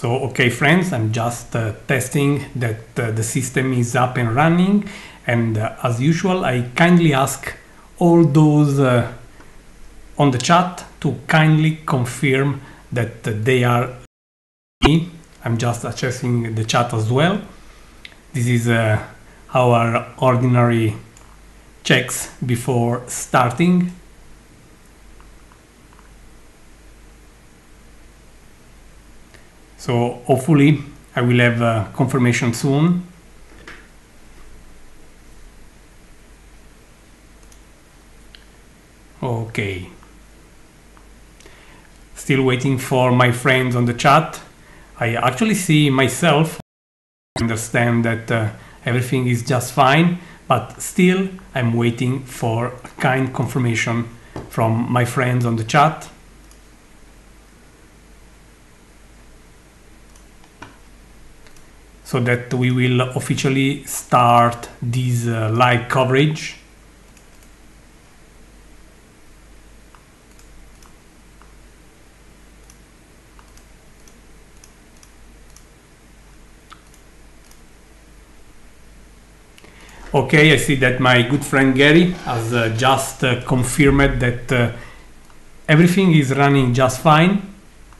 So, okay friends, I'm just testing that the system is up and running, and as usual I kindly ask all those on the chat to kindly confirm that they are me. I'm just accessing the chat as well. This is our ordinary checks before starting. So hopefully I will have confirmation soon. Okay. Still waiting for my friends on the chat. I actually see myself. I understand that everything is just fine, but still I'm waiting for a kind confirmation from my friends on the chat. So that we will officially start this live coverage. Okay, I see that my good friend Gary has just confirmed that everything is running just fine.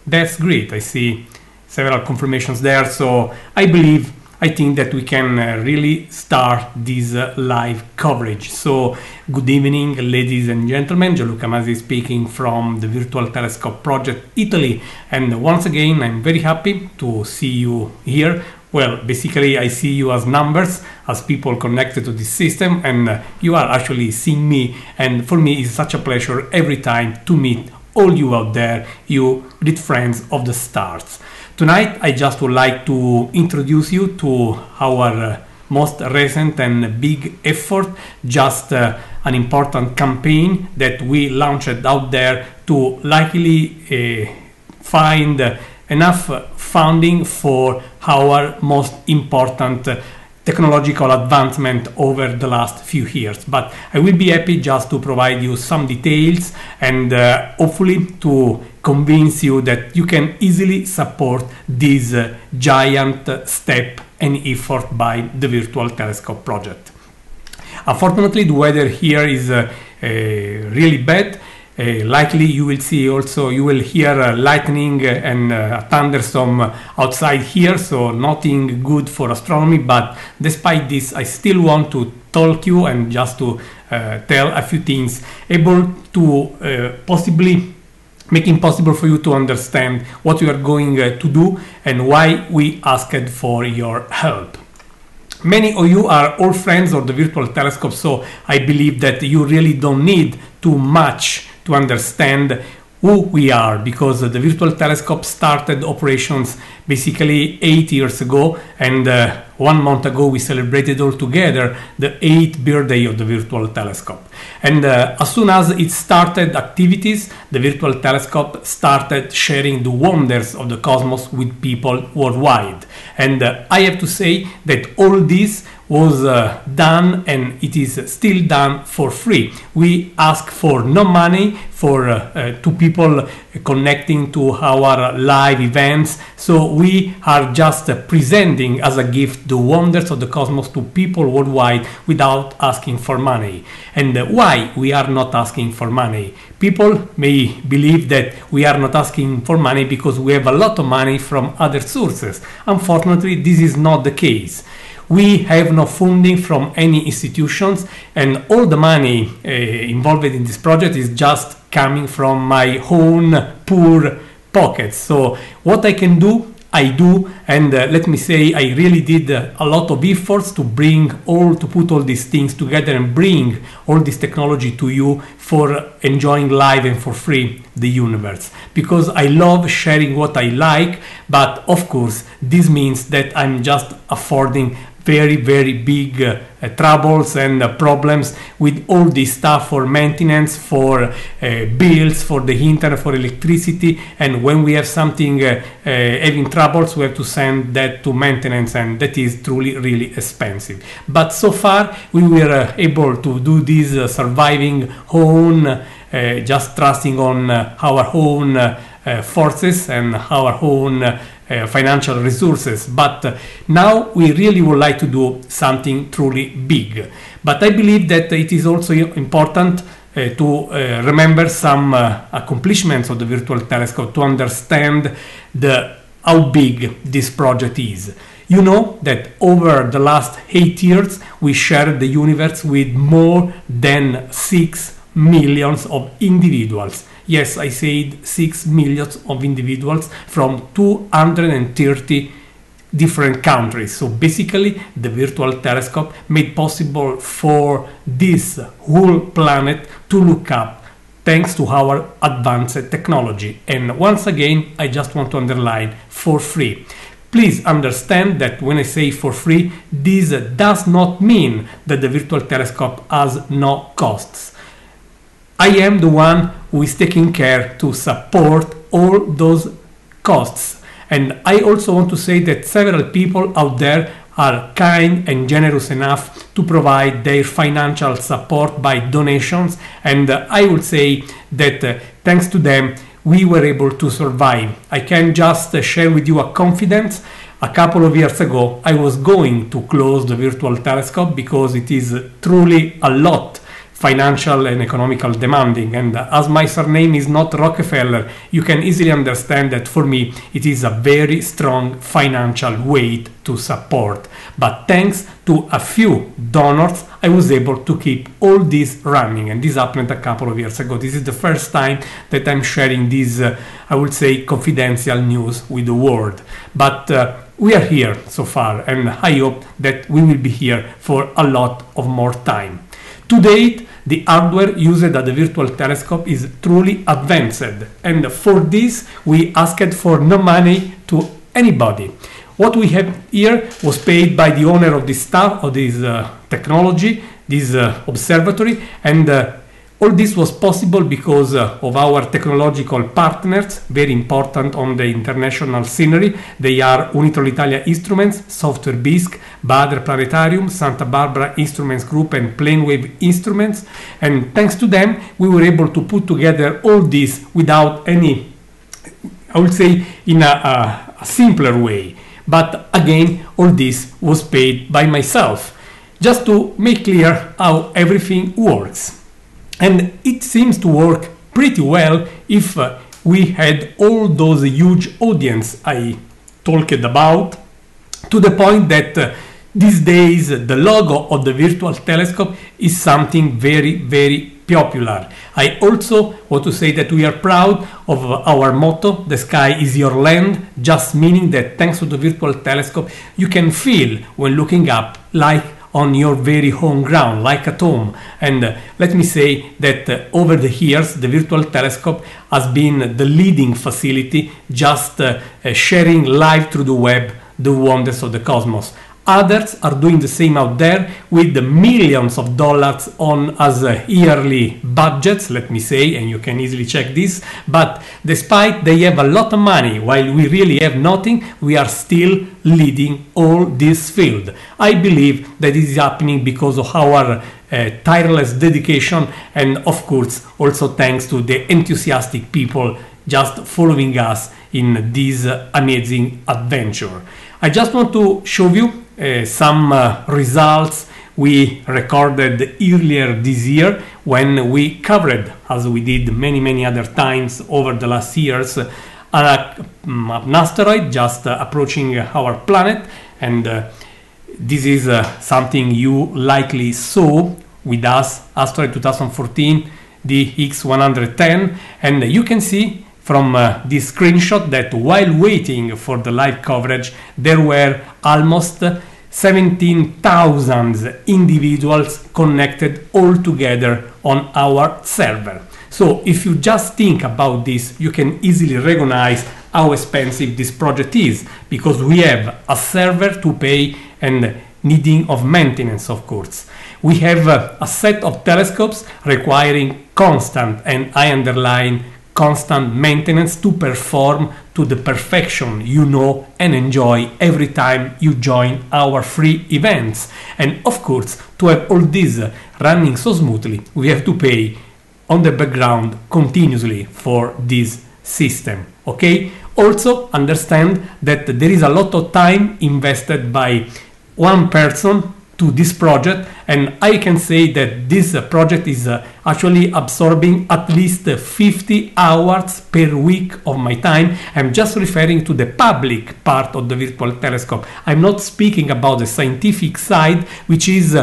That's great. I see several confirmations there, so I think that we can really start this live coverage. So good evening, ladies and gentlemen. Gianluca Masi speaking from the Virtual Telescope Project Italy, and once again I'm very happy to see you here. Well, basically I see you as numbers, as people connected to this system, and you are actually seeing me, and for me it's such a pleasure every time to meet all you out there, you great friends of the stars. Tonight I just would like to introduce you to our most recent and big effort, just an important campaign that we launched out there to likely find enough funding for our most important technological advancement over the last few years. But I will be happy just to provide you some details and hopefully to convince you that you can easily support this giant step and effort by the Virtual Telescope Project. Unfortunately, the weather here is really bad. Likely you will see also, you will hear lightning and thunderstorm outside here, so nothing good for astronomy. But despite this, I still want to talk you and just to tell a few things, able to possibly making possible for you to understand what we are going to do and why we asked for your help. Many of you are all friends of the Virtual Telescope, so I believe that you really don't need too much to understand who we are, because the Virtual Telescope started operations basically 8 years ago, and 1 month ago we celebrated all together the 8th birthday of the Virtual Telescope. And as soon as it started activities, the Virtual Telescope started sharing the wonders of the cosmos with people worldwide. And I have to say that all this was done, and it is still done for free. We ask for no money for to people connecting to our live events, so we are just presenting as a gift the wonders of the cosmos to people worldwide without asking for money. And why we are not asking for money? People may believe that we are not asking for money because we have a lot of money from other sources. Unfortunately, this is not the case. We have no funding from any institutions, and all the money involved in this project is just coming from my own poor pockets. So what I can do, I do, and let me say I really did a lot of efforts to put all these things together and bring all this technology to you for enjoying live and for free the universe, because I love sharing what I like. But of course this means that I'm just affording very big troubles and problems with all this stuff for maintenance, for bills, for the internet, for electricity, and when we have something having troubles, we have to send that to maintenance, and that is truly really expensive. But so far we were able to do this surviving own, just trusting on our own forces and our own financial resources, but now we really would like to do something truly big. But I believe that it is also important to remember some accomplishments of the virtual telescope to understand how big this project is. You know that over the last 8 years we shared the universe with more than 6 millions of individuals. Yes, I said 6 millions of individuals from 230 different countries. So basically the virtual telescope made possible for this whole planet to look up thanks to our advanced technology. And once again, I just want to underline, for free. Please understand that when I say for free, this does not mean that the virtual telescope has no costs. I am the one who is taking care to support all those costs. And I also want to say that several people out there are kind and generous enough to provide their financial support by donations, and I would say that thanks to them we were able to survive. I can just share with you a confidence. A couple of years ago I was going to close the virtual telescope because it is truly a lot financial and economical demanding, and as my surname is not Rockefeller, you can easily understand that for me it is a very strong financial weight to support. But thanks to a few donors I was able to keep all this running, and this happened a couple of years ago. This is the first time that I'm sharing this I would say confidential news with the world, but we are here so far, and I hope that we will be here for a lot of more time. To date, the hardware used at the virtual telescope is truly advanced, and for this we asked for no money to anybody. What we have here was paid by the owner of this stuff, of this technology, this observatory, and all this was possible because of our technological partners, very important on the international scenery. They are Unitol Italia Instruments, Software Bisq, Bader Planetarium, Santa Barbara Instruments Group, and Planewave Instruments. And thanks to them, we were able to put together all this without any, I would say, in a simpler way. But again, all this was paid by myself, just to make clear how everything works. And it seems to work pretty well if we had all those huge audience I talked about, to the point that these days the logo of the virtual telescope is something very, very popular. I also want to say that we are proud of our motto, the sky is your land, just meaning that thanks to the virtual telescope you can feel when looking up like on your very home ground, like at home. And let me say that over the years the virtual telescope has been the leading facility, just sharing live through the web the wonders of the cosmos. Others are doing the same out there with the millions of dollars on as yearly budgets, let me say, and you can easily check this. But despite they have a lot of money while we really have nothing, we are still leading all this field. I believe that this is happening because of our tireless dedication, and of course also thanks to the enthusiastic people just following us in this amazing adventure. I just want to show you some results we recorded earlier this year when we covered, as we did many other times over the last years, an asteroid just approaching our planet. And this is something you likely saw with us, asteroid 2014 DX110, and you can see from this screenshot that while waiting for the live coverage there were almost 17,000 individuals connected all together on our server. So if you just think about this, you can easily recognize how expensive this project is, because we have a server to pay and needing of maintenance, of course. We have a set of telescopes requiring constant, and I underline constant, maintenance to perform to the perfection you know and enjoy every time you join our free events. And of course, to have all this running so smoothly, we have to pay on the background continuously for this system. Okay, Also understand that there is a lot of time invested by one person to this project, and I can say that this project is actually absorbing at least 50 hours per week of my time. I'm just referring to the public part of the virtual telescope. I'm not speaking about the scientific side, which is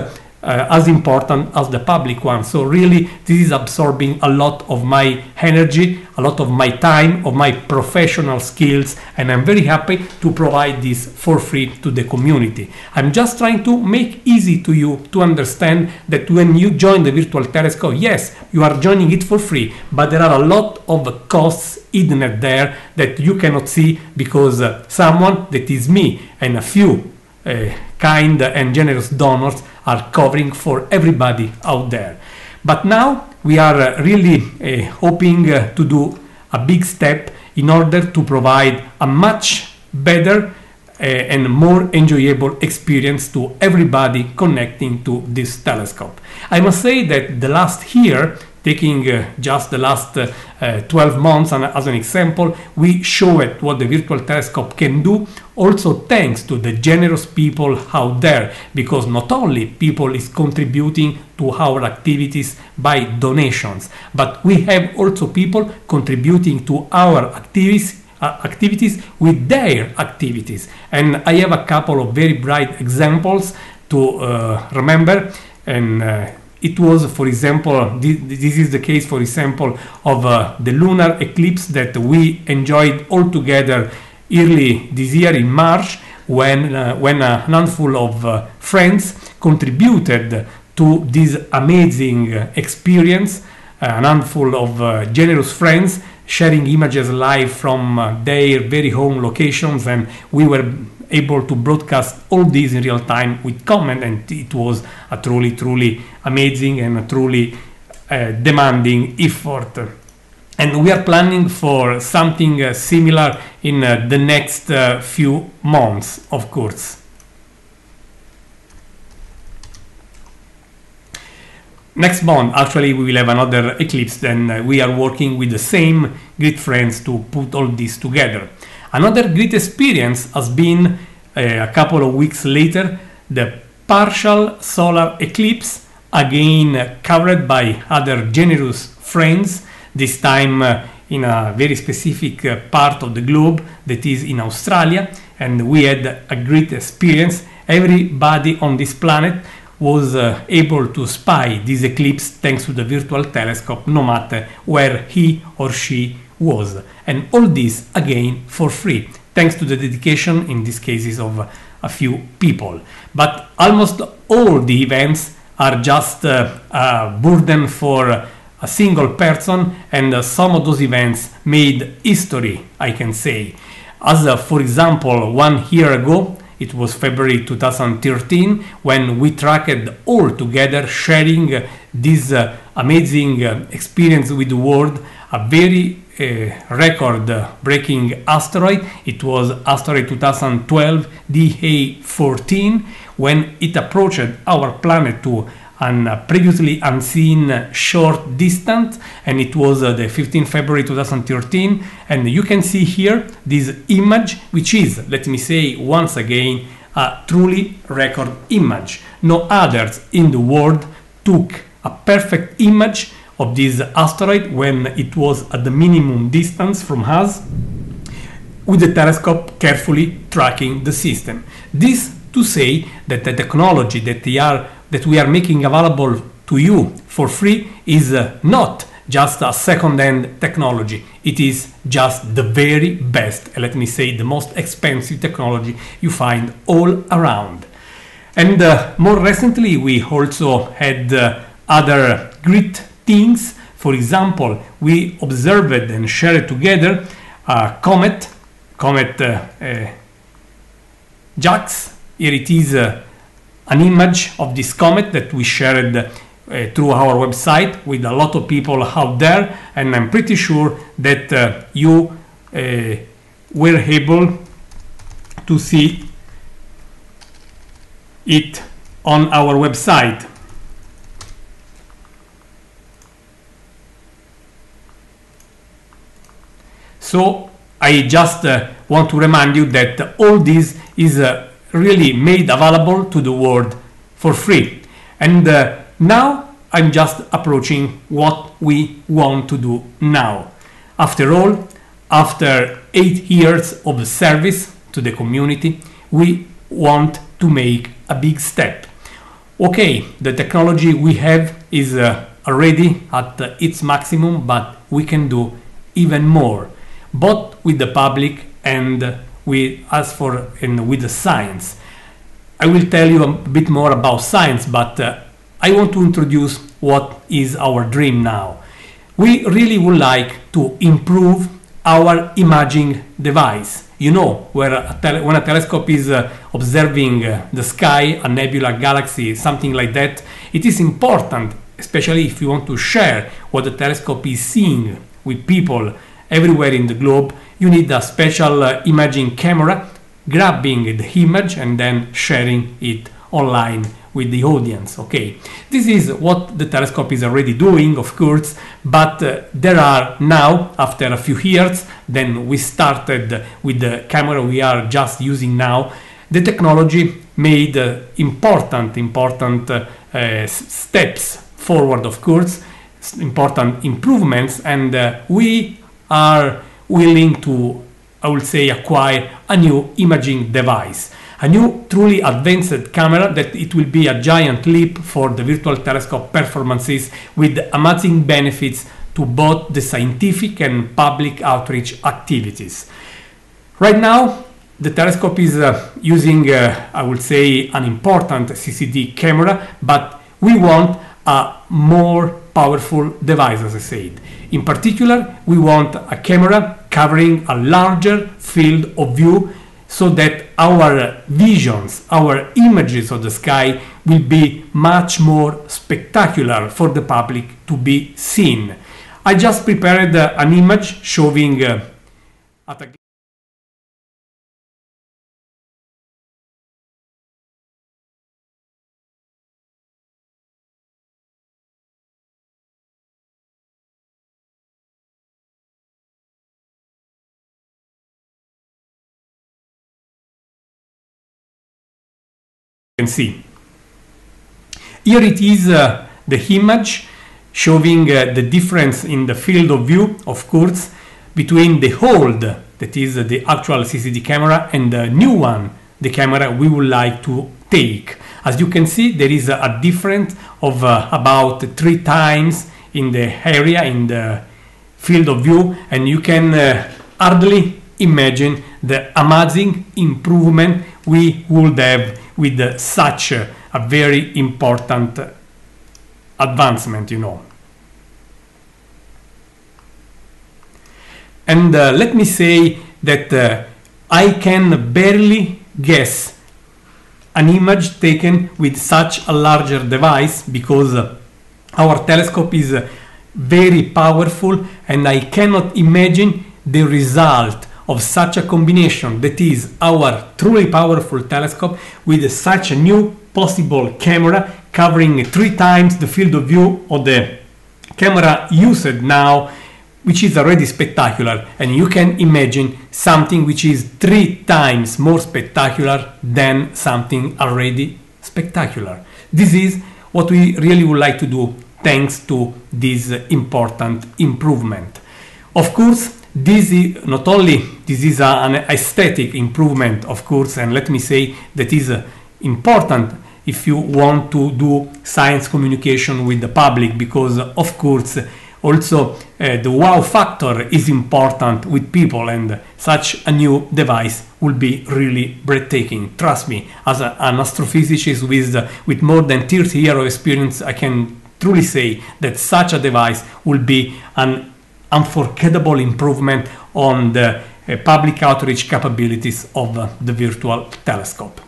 as important as the public one. So really, this is absorbing a lot of my energy, a lot of my time, of my professional skills, and I'm very happy to provide this for free to the community. I'm just trying to make easy to you to understand that when you join the virtual telescope, yes, you are joining it for free, but there are a lot of costs hidden there that you cannot see because someone, that is me, and a few kind and generous donors are covering for everybody out there. But now we are really hoping to do a big step in order to provide a much better and more enjoyable experience to everybody connecting to this telescope. I must say that the last year, taking just the last 12 months as an example, we showed what the virtual telescope can do, also thanks to the generous people out there, because not only people is contributing to our activities by donations, but we have also people contributing to our activities with their activities. And I have a couple of very bright examples to remember, and it was, for example, this is the case, for example, of the lunar eclipse that we enjoyed all together early this year in March, when a handful of friends contributed to this amazing experience, a handful of generous friends sharing images live from their very home locations, and we were able to broadcast all these in real time with comment, and it was a truly amazing and a truly demanding effort. And we are planning for something similar in the next few months, of course. Next month, actually, we will have another eclipse. Then we are working with the same great friends to put all this together. Another great experience has been a couple of weeks later, the partial solar eclipse, again covered by other generous friends, this time in a very specific part of the globe, that is in Australia, and we had a great experience. Everybody on this planet was able to spy this eclipse thanks to the virtual telescope, no matter where he or she was. And all this again for free, thanks to the dedication in these cases of a few people. But almost all the events are just a burden for a single person, and some of those events made history, I can say. As for example, 1 year ago, it was February 2013, when we tracked all together, sharing this amazing experience with the world, a very record-breaking asteroid. It was asteroid 2012 DA14, when it approached our planet to a previously unseen short distance, and it was the 15th February 2013. And you can see here this image, which is, let me say once again, a truly record image. No others in the world took a perfect image of this asteroid when it was at the minimum distance from us, with the telescope carefully tracking the system. This to say that the technology that we are making available to you for free is not just a second-hand technology. It is just the very best, let me say the most expensive technology you find all around. And more recently we also had other great things. For example, we observed and shared together a comet JAX. Here it is an image of this comet that we shared through our website with a lot of people out there, and I'm pretty sure that you were able to see it on our website. So I I just want to remind you that all this is really made available to the world for free. And now I'm just approaching what we want to do now. After all, after 8 years of service to the community, we want to make a big step. Okay, the technology we have is already at its maximum, but we can do even more, both with the public and with the science. I will tell you a bit more about science, but I want to introduce what is our dream now. We really would like to improve our imaging device. You know, when a telescope is observing the sky, a nebula, galaxy, something like that, it is important, especially if you want to share what the telescope is seeing with people everywhere in the globe. You need a special imaging camera, grabbing the image and then sharing it online with the audience. Okay, this is what the telescope is already doing, of course, but there are now, after a few years, then we started with the camera we are just using now, the technology made important steps forward, of course, important improvements, and we are willing to, I would say, acquire a new imaging device, a new truly advanced camera that it will be a giant leap for the virtual telescope performances, with amazing benefits to both the scientific and public outreach activities. Right now, the telescope is using, I would say, an important CCD camera, but we want a more powerful device, as I said. In particular, we want a camera covering a larger field of view, so that our visions, our images of the sky will be much more spectacular for the public to be seen. I just prepared an image showing at a can see. Here it is the image showing the difference in the field of view, of course, between the old, that is the actual CCD camera, and the new one, the camera we would like to take. As you can see, there is a difference of about 3 times in the area, in the field of view, and you can hardly imagine the amazing improvement we would have with such a very important advancement, you know. And let me say that I can barely guess an image taken with such a larger device, because our telescope is very powerful, and I cannot imagine the result of such a combination, that is our truly powerful telescope with such a new possible camera covering 3 times the field of view of the camera used now, which is already spectacular, and you can imagine something which is 3 times more spectacular than something already spectacular. This is what we really would like to do thanks to this important improvement. Of course, this is not only an aesthetic improvement, of course, and let me say that is important if you want to do science communication with the public, because of course also the wow factor is important with people, and such a new device will be really breathtaking. Trust me, as an astrophysicist with more than 30 years of experience, I can truly say that such a device will be an unforgettable improvement on the public outreach capabilities of the virtual telescope.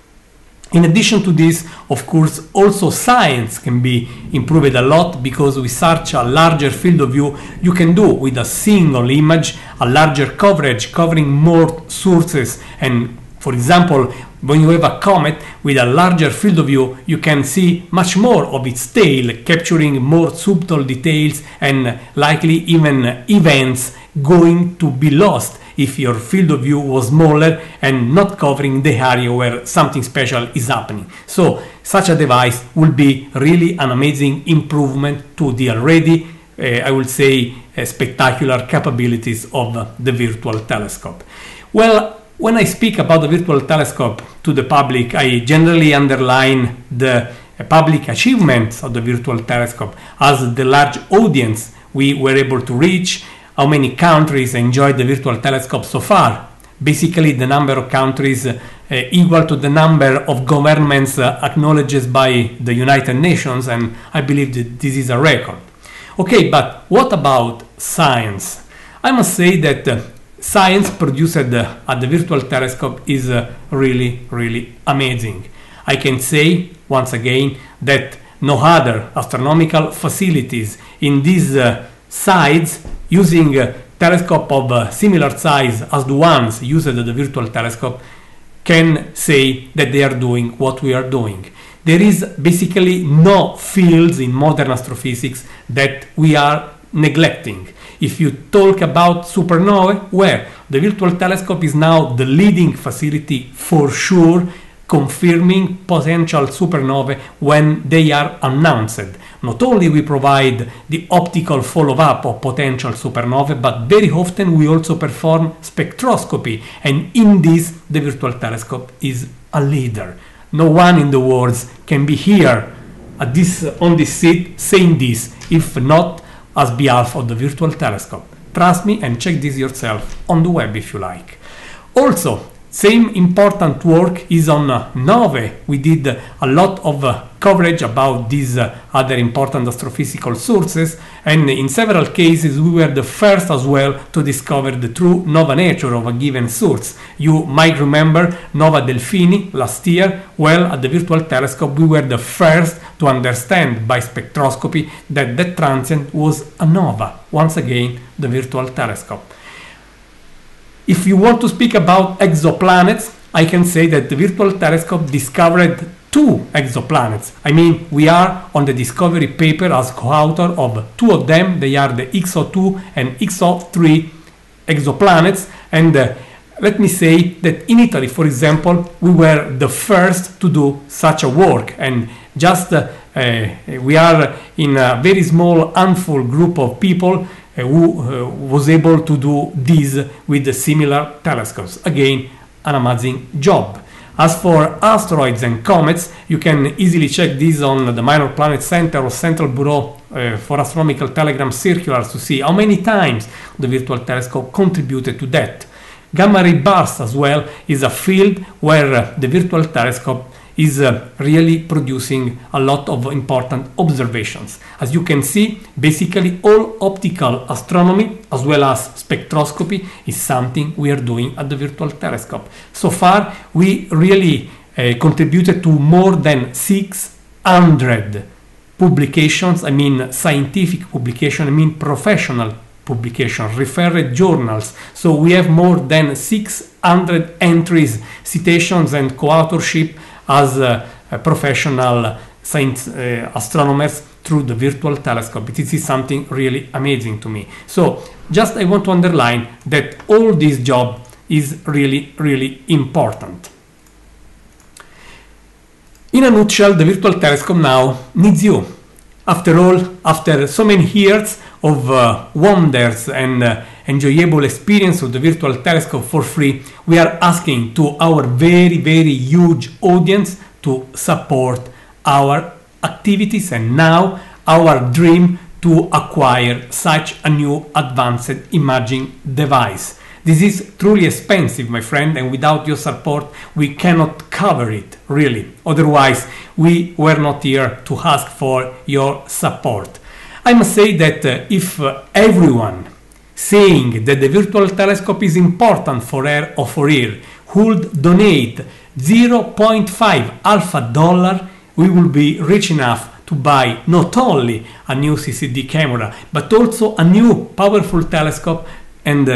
In addition to this, of course, also science can be improved a lot, because with such a larger field of view, you can do with a single image a larger coverage, covering more sources. And for example, when you have a comet with a larger field of view, you can see much more of its tail, capturing more subtle details and likely even events going to be lost if your field of view was smaller and not covering the area where something special is happening. So such a device will be really an amazing improvement to the already, I would say, spectacular capabilities of the virtual telescope. Well, when I speak about the virtual telescope to the public, I generally underline the public achievements of the virtual telescope as the large audience we were able to reach, how many countries enjoyed the virtual telescope so far. Basically, the number of countries equal to the number of governments acknowledged by the United Nations, and I believe that this is a record. Okay, but what about science? I must say that science produced at the virtual telescope is really amazing. I can say once again that no other astronomical facilities in these sites using telescope of similar size as the ones used at the virtual telescope can say that they are doing what we are doing. There is basically no fields in modern astrophysics that we are neglecting. If you talk about supernovae, where the virtual telescope is now the leading facility for sure, confirming potential supernovae when they are announced. Not only we provide the optical follow-up of potential supernovae, but very often we also perform spectroscopy, and in this the virtual telescope is a leader. No one in the world can be here on this seat saying this, if not as behalf of the virtual telescope. Trust me and check this yourself on the web if you like. Also, same important work is on novae. We did a lot of coverage about these other important astrophysical sources, and in several cases we were the first as well to discover the true nova nature of a given source. You might remember Nova Delphini last year. Well, at the virtual telescope we were the first to understand by spectroscopy that that transient was a nova. Once again, the virtual telescope. If you want to speak about exoplanets, I can say that the virtual telescope discovered 2 exoplanets. I mean, we are on the discovery paper as co-author of 2 of them. They are the XO2 and XO3 exoplanets. And let me say that in Italy, for example, we were the first to do such a work. And just we are in a very small handful group of people who was able to do this with the similar telescopes. Again, an amazing job. As for asteroids and comets, you can easily check this on the Minor Planet Center or Central Bureau for Astronomical Telegram circulars to see how many times the virtual telescope contributed to that. Gamma ray bursts as well is a field where the virtual telescope is really producing a lot of important observations. As you can see, basically all optical astronomy as well as spectroscopy is something we are doing at the virtual telescope. So far, we really contributed to more than 600 publications, I mean scientific publication, I mean professional publication, referred journals. So we have more than 600 entries, citations and co-authorship as professional science astronomers through the virtual telescope. This is something really amazing to me. So just I want to underline that all this job is really important. In a nutshell, the virtual telescope now needs you. After all, after so many years of wonders and enjoyable experience of the virtual telescope for free, we are asking to our very huge audience to support our activities and now our dream to acquire such a new advanced imaging device. This is truly expensive, my friend, and without your support we cannot cover it, really. Otherwise, we were not here to ask for your support. I must say that if everyone saying that the virtual telescope is important for her or for her would donate 0.5 alpha dollar, we will be rich enough to buy not only a new CCD camera, but also a new powerful telescope and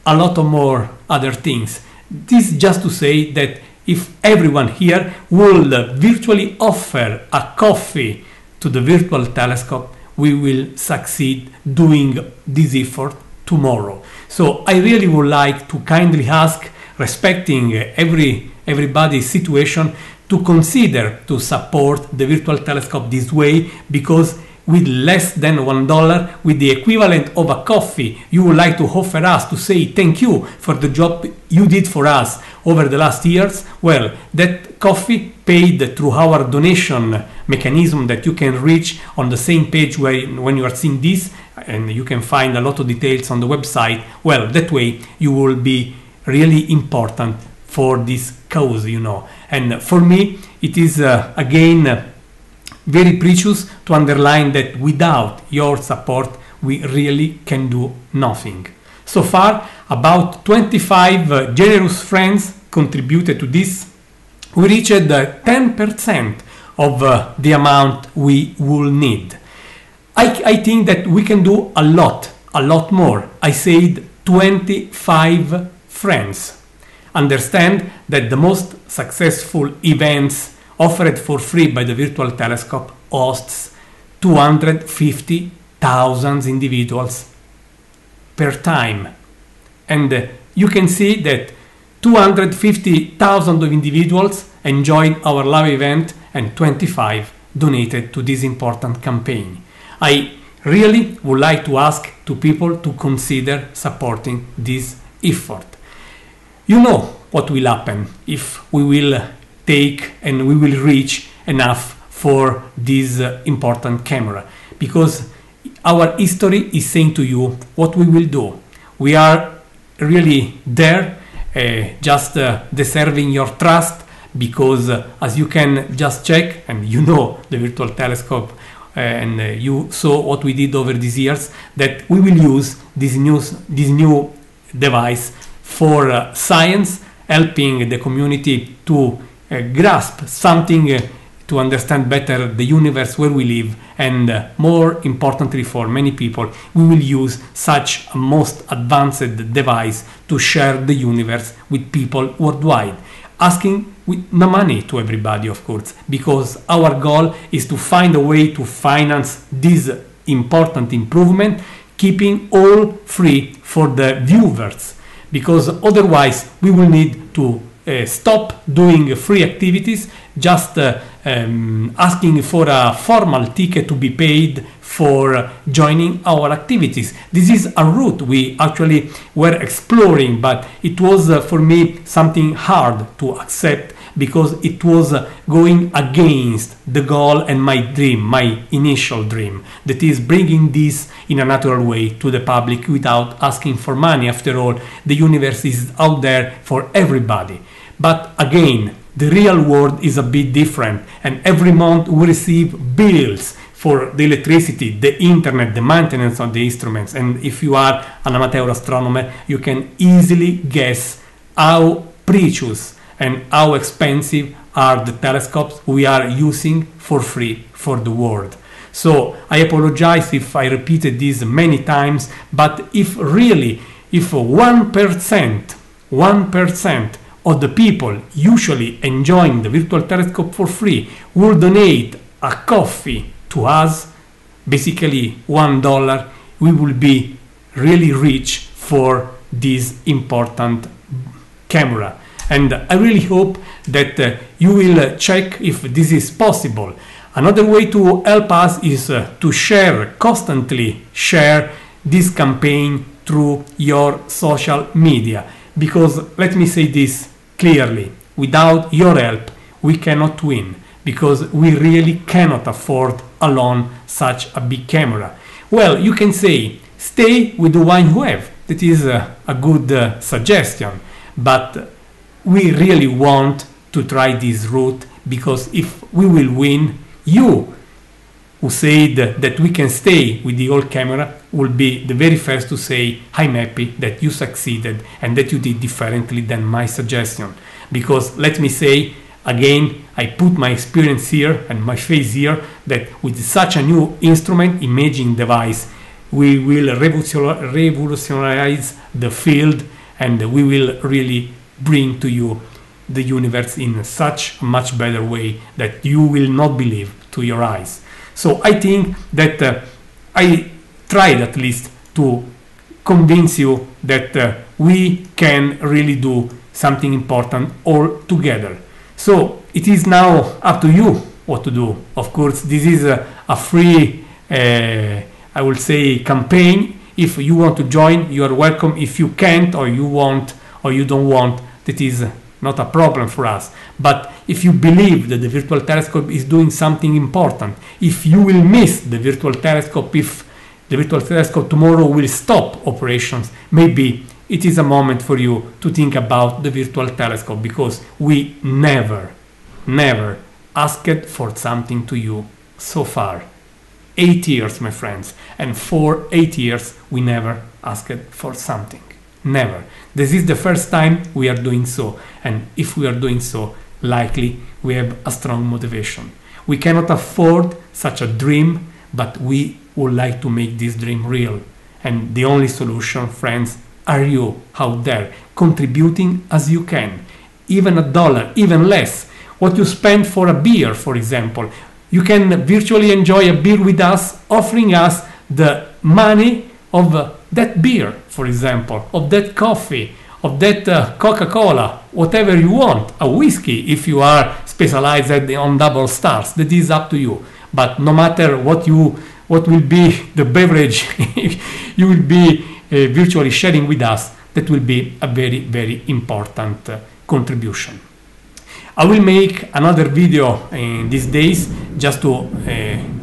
a lot of more other things. This just to say that if everyone here would virtually offer a coffee to the virtual telescope, we will succeed doing this effort tomorrow. So I really would like to kindly ask, respecting everybody's situation, to consider to support the virtual telescope this way, because with less than $1, with the equivalent of a coffee, you would like to offer us to say thank you for the job you did for us over the last years. Well, that coffee paid through our donation mechanism that you can reach on the same page when you are seeing this, and you can find a lot of details on the website. Well, that way you will be really important for this cause, And for me, it is again very precious to underline that without your support, we really can do nothing. So far, about 25 generous friends contributed to this. We reached 10% of the amount we will need. I think that we can do a lot more. I said 25 friends. Understand that the most successful events offered for free by the virtual telescope hosts 250,000 individuals per time. And you can see that 250,000 of individuals enjoyed our live event and 25 donated to this important campaign. I really would like to ask to people to consider supporting this effort. You know what will happen if we will take and we will reach enough for this important camera, because our history is saying to you what we will do. We are really there, just deserving your trust, because as you can just check, and the virtual telescope, and you saw what we did over these years, that we will use this new device for science, helping the community to grasp something, to understand better the universe where we live, and more importantly for many people, we will use such a most advanced device to share the universe with people worldwide, asking with no money to everybody, of course, because our goal is to find a way to finance this important improvement, keeping all free for the viewers, because otherwise we will need to stop doing free activities, just asking for a formal ticket to be paid for joining our activities. This is a route we actually were exploring, but it was for me something hard to accept, because it was going against the goal and my dream, my initial dream, that is bringing this in a natural way to the public without asking for money. After all, the universe is out there for everybody. But again, the real world is a bit different, and every month we receive bills for the electricity, the internet, the maintenance of the instruments. And if you are an amateur astronomer, you can easily guess how precious and how expensive are the telescopes we are using for free for the world. So I apologize if I repeated this many times, but if 1% of the people usually enjoying the virtual telescope for free will donate a coffee to us, basically $1, we will be really rich for this important camera. And I really hope that you will check if this is possible. Another way to help us is to constantly share this campaign through your social media. Because let me say this clearly, without your help, we cannot win, because we really cannot afford alone such a big camera. Well, you can say, stay with the one you have. That is a good suggestion, but we really want to try this route, because if we will win, you who said that we can stay with the old camera will be the very first to say, I'm happy that you succeeded and that you did differently than my suggestion. Because let me say again, I put my experience here and my face here, that with such a new instrument, imaging device, we will revolutionize the field, and we will really bring to you the universe in such a much better way that you will not believe to your eyes. So I think that I tried at least to convince you that we can really do something important all together. So it is now up to you what to do. Of course, this is a free, I would say, campaign. If you want to join, you are welcome. If you can't, or you want, or you don't want, that is not a problem for us. But if you believe that the virtual telescope is doing something important, if you will miss the virtual telescope, if the virtual telescope tomorrow will stop operations, maybe it is a moment for you to think about the virtual telescope, because we never asked for something to you so far. 8 years, my friends, and for 8 years we never asked for something. Never. This is the first time we are doing so, and if we are doing so, likely we have a strong motivation. We cannot afford such a dream, but we would like to make this dream real. And the only solution, friends, are you out there contributing as you can. Even $1, even less. What you spend for a beer, for example. You can virtually enjoy a beer with us, offering us the money of that beer, for example, of that coffee, of that Coca-Cola, whatever you want, a whiskey if you are specialized on double stars. That is up to you. But no matter what will be the beverage you will be virtually sharing with us, that will be a very, very important contribution. I will make another video in these days just to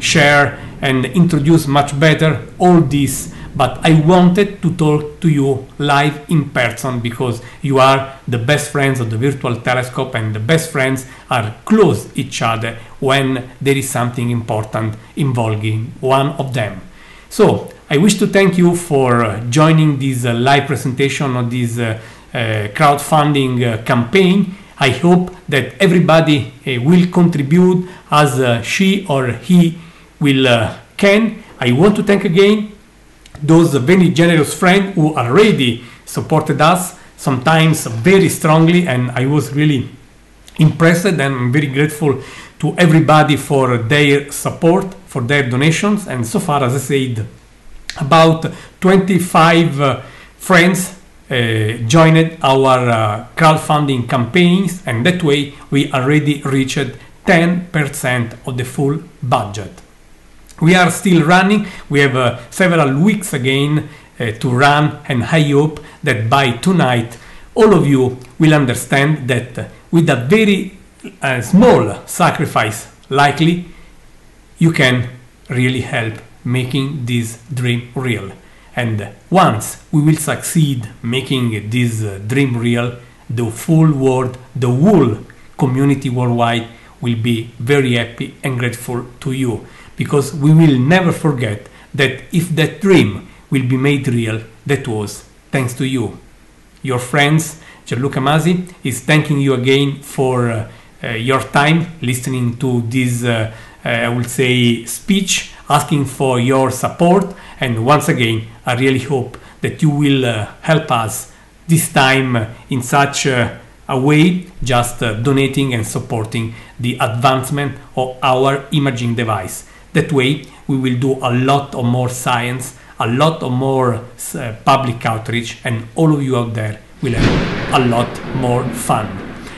share and introduce much better all this, but I wanted to talk to you live in person, because you are the best friends of the virtual telescope, and the best friends are close each other when there is something important involving one of them. So I wish to thank you for joining this live presentation of this crowdfunding campaign. I hope that everybody will contribute as she or he will can. I want to thank again those very generous friends who already supported us, sometimes very strongly, and I was really impressed, and I'm very grateful to everybody for their support, for their donations. And so far, as I said, about 25 friends joined our crowdfunding campaigns, and that way we already reached 10% of the full budget. We are still running. We have several weeks again to run, and I hope that by tonight all of you will understand that with a very small sacrifice, likely you can really help making this dream real. And once we will succeed making this dream real, the full world, the whole community worldwide will be very happy and grateful to you, because we will never forget that if that dream will be made real, that was thanks to you. Your friends, Gianluca Masi, is thanking you again for your time listening to this, I would say, speech, asking for your support. And once again, I really hope that you will help us this time in such a way, just donating and supporting the advancement of our imaging device. That way, we will do a lot of more science, a lot of more public outreach, and all of you out there will have a lot more fun.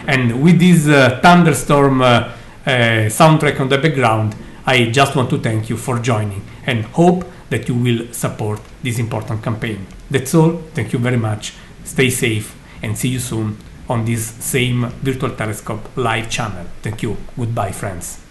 And with this thunderstorm soundtrack on the background, I just want to thank you for joining and hope that you will support this important campaign. That's all. Thank you very much. Stay safe and see you soon on this same Virtual Telescope live channel. Thank you. Goodbye, friends.